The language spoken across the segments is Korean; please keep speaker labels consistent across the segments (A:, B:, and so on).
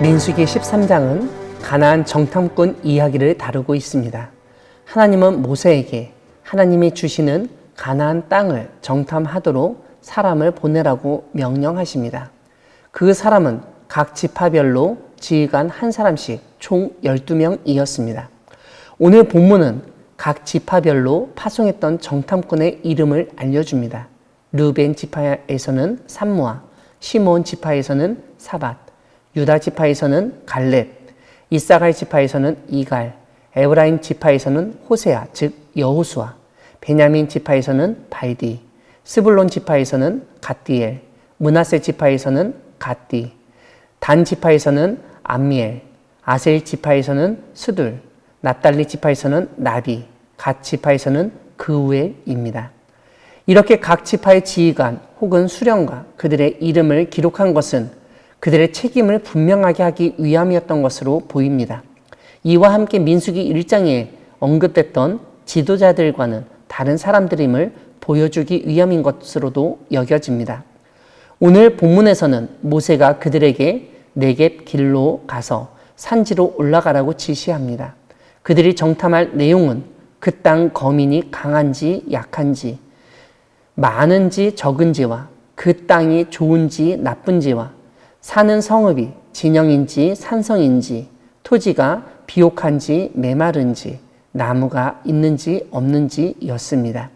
A: 민수기 13장은 가나안 정탐꾼 이야기를 다루고 있습니다. 하나님은 모세에게 하나님이 주시는 가나안 땅을 정탐하도록 사람을 보내라고 명령하십니다. 그 사람은 각 지파별로 지휘관 한 사람씩 총 12명이었습니다. 오늘 본문은 각 지파별로 파송했던 정탐꾼의 이름을 알려줍니다. 르벤 지파에서는 삼무아, 시몬 지파에서는 사밧, 유다 지파에서는 갈렙, 이사갈 지파에서는 이갈, 에브라임 지파에서는 호세아 즉 여호수아, 베냐민 지파에서는 발디, 스불론 지파에서는 갓디엘, 므낫세 지파에서는 갓디, 단 지파에서는 암미엘, 아셀 지파에서는 스둘, 납달리 지파에서는 나비, 갓 지파에서는 그우엘입니다. 이렇게 각 지파의 지휘관 혹은 수령과 그들의 이름을 기록한 것은 그들의 책임을 분명하게 하기 위함이었던 것으로 보입니다. 이와 함께 민수기 1장에 언급됐던 지도자들과는 다른 사람들임을 보여주기 위함인 것으로도 여겨집니다. 오늘 본문에서는 모세가 그들에게 네겝 길로 가서 산지로 올라가라고 지시합니다. 그들이 정탐할 내용은 그 땅 거민이 강한지 약한지, 많은지 적은지와 그 땅이 좋은지 나쁜지와 사는 성읍이 진영인지 산성인지, 토지가 비옥한지 메마른지, 나무가 있는지 없는지였습니다.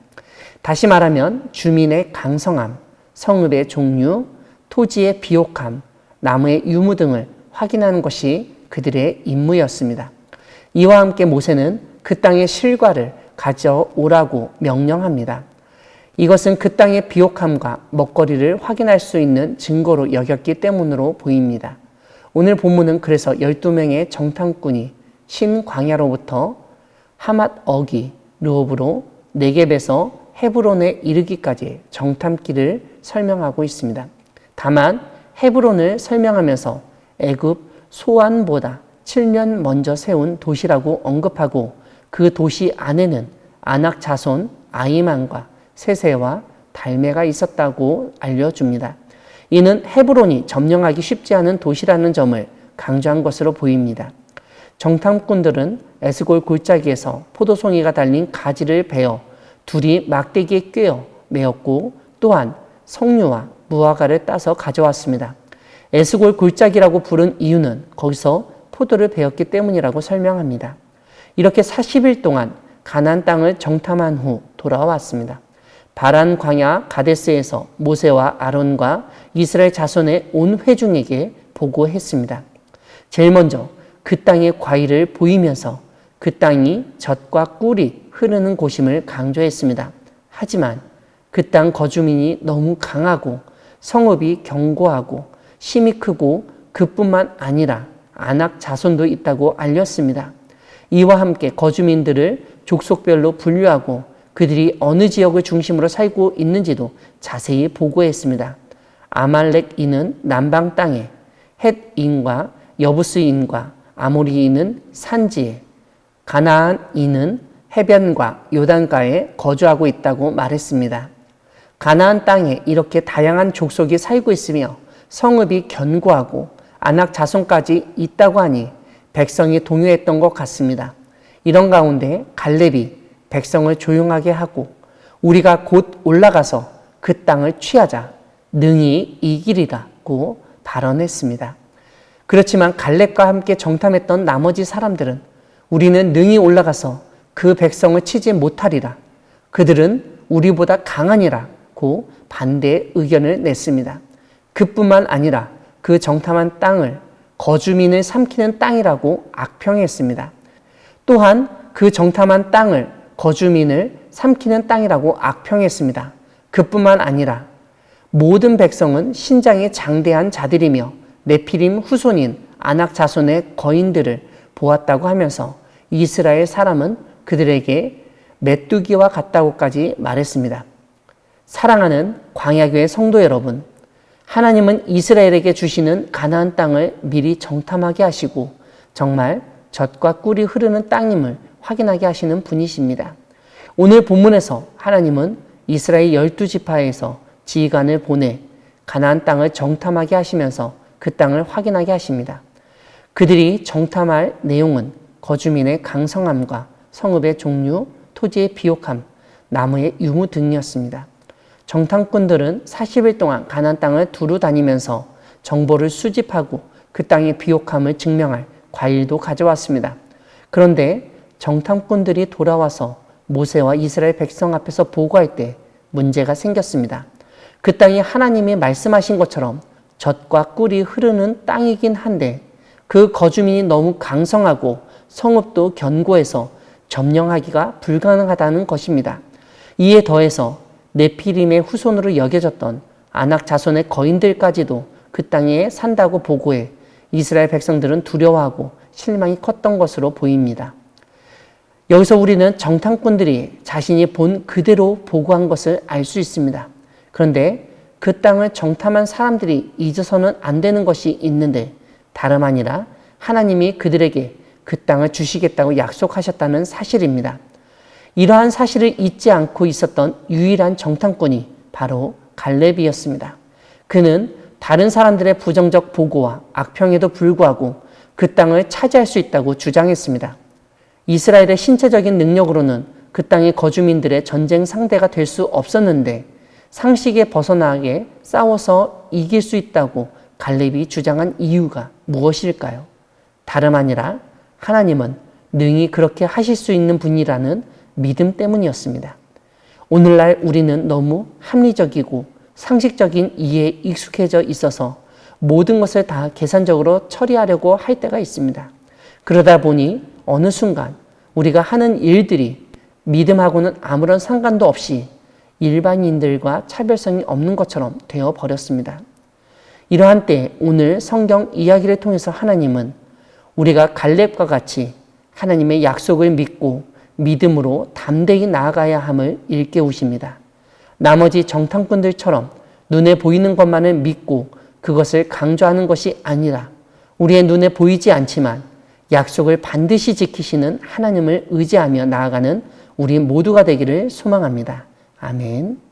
A: 다시 말하면 주민의 강성함, 성읍의 종류, 토지의 비옥함, 나무의 유무 등을 확인하는 것이 그들의 임무였습니다. 이와 함께 모세는 그 땅의 실과를 가져오라고 명령합니다. 이것은 그 땅의 비옥함과 먹거리를 확인할 수 있는 증거로 여겼기 때문으로 보입니다. 오늘 본문은 그래서 12명의 정탐꾼이 신광야로부터 하맛 어기 르홉으로 네겝에서 헤브론에 이르기까지의 정탐길을 설명하고 있습니다. 다만 헤브론을 설명하면서 애굽 소안보다 7년 먼저 세운 도시라고 언급하고 그 도시 안에는 아낙 자손 아이만과 세세와 달메가 있었다고 알려줍니다. 이는 헤브론이 점령하기 쉽지 않은 도시라는 점을 강조한 것으로 보입니다. 정탐꾼들은 에스골 골짜기에서 포도송이가 달린 가지를 베어 둘이 막대기에 꿰어 메었고 또한 석류와 무화과를 따서 가져왔습니다. 에스골 골짜기라고 부른 이유는 거기서 포도를 베었기 때문이라고 설명합니다. 이렇게 40일 동안 가나안 땅을 정탐한 후 돌아왔습니다. 바란 광야 가데스에서 모세와 아론과 이스라엘 자손의 온 회중에게 보고했습니다. 제일 먼저 그 땅의 과일을 보이면서 그 땅이 젖과 꿀이 흐르는 곳임을 강조했습니다. 하지만 그 땅 거주민이 너무 강하고 성읍이 견고하고 힘이 크고 그뿐만 아니라 아낙 자손도 있다고 알렸습니다. 이와 함께 거주민들을 족속별로 분류하고 그들이 어느 지역을 중심으로 살고 있는지도 자세히 보고했습니다. 아말렉인은 남방 땅에, 헷인과 여부스인과 아모리인은 산지에, 가나안인은 해변과 요단가에 거주하고 있다고 말했습니다. 가나안 땅에 이렇게 다양한 족속이 살고 있으며 성읍이 견고하고 아낙 자손까지 있다고 하니 백성이 동요했던 것 같습니다. 이런 가운데 갈렙이 백성을 조용하게 하고 우리가 곧 올라가서 그 땅을 취하자 능히 이기리라고 발언했습니다. 그렇지만 갈렙과 함께 정탐했던 나머지 사람들은 우리는 능히 올라가서 그 백성을 치지 못하리라. 그들은 우리보다 강하니라고 반대의 의견을 냈습니다. 그뿐만 아니라 그 정탐한 땅을 거주민을 삼키는 땅이라고 악평했습니다. 또한 그 정탐한 땅을 거주민을 삼키는 땅이라고 악평했습니다. 그뿐만 아니라 모든 백성은 신장이 장대한 자들이며 네피림 후손인 아낙 자손의 거인들을 보았다고 하면서 이스라엘 사람은 그들에게 메뚜기와 같다고까지 말했습니다. 사랑하는 광야교회 성도 여러분, 하나님은 이스라엘에게 주시는 가나안 땅을 미리 정탐하게 하시고 정말 젖과 꿀이 흐르는 땅임을 확인하게 하시는 분이십니다. 오늘 본문에서 하나님은 이스라엘 12지파에서 지휘관을 보내 가나안 땅을 정탐하게 하시면서 그 땅을 확인하게 하십니다. 그들이 정탐할 내용은 거주민의 강성함과 성읍의 종류, 토지의 비옥함, 나무의 유무 등이었습니다. 정탐꾼들은 40일 동안 가나안 땅을 두루 다니면서 정보를 수집하고 그 땅의 비옥함을 증명할 과일도 가져왔습니다. 그런데 정탐꾼들이 돌아와서 모세와 이스라엘 백성 앞에서 보고할 때 문제가 생겼습니다. 그 땅이 하나님이 말씀하신 것처럼 젖과 꿀이 흐르는 땅이긴 한데 그 거주민이 너무 강성하고 성읍도 견고해서 점령하기가 불가능하다는 것입니다. 이에 더해서 네피림의 후손으로 여겨졌던 아낙 자손의 거인들까지도 그 땅에 산다고 보고해 이스라엘 백성들은 두려워하고 실망이 컸던 것으로 보입니다. 여기서 우리는 정탐꾼들이 자신이 본 그대로 보고한 것을 알 수 있습니다. 그런데 그 땅을 정탐한 사람들이 잊어서는 안 되는 것이 있는데 다름 아니라 하나님이 그들에게 그 땅을 주시겠다고 약속하셨다는 사실입니다. 이러한 사실을 잊지 않고 있었던 유일한 정탐꾼이 바로 갈렙이었습니다. 그는 다른 사람들의 부정적 보고와 악평에도 불구하고 그 땅을 차지할 수 있다고 주장했습니다. 이스라엘의 신체적인 능력으로는 그 땅의 거주민들의 전쟁 상대가 될 수 없었는데 상식에 벗어나게 싸워서 이길 수 있다고 갈렙이 주장한 이유가 무엇일까요? 다름 아니라 하나님은 능히 그렇게 하실 수 있는 분이라는 믿음 때문이었습니다. 오늘날 우리는 너무 합리적이고 상식적인 이해에 익숙해져 있어서 모든 것을 다 계산적으로 처리하려고 할 때가 있습니다. 그러다 보니 어느 순간 우리가 하는 일들이 믿음하고는 아무런 상관도 없이 일반인들과 차별성이 없는 것처럼 되어버렸습니다. 이러한 때 오늘 성경 이야기를 통해서 하나님은 우리가 갈렙과 같이 하나님의 약속을 믿고 믿음으로 담대히 나아가야 함을 일깨우십니다. 나머지 정탐꾼들처럼 눈에 보이는 것만을 믿고 그것을 강조하는 것이 아니라 우리의 눈에 보이지 않지만 약속을 반드시 지키시는 하나님을 의지하며 나아가는 우리 모두가 되기를 소망합니다. 아멘.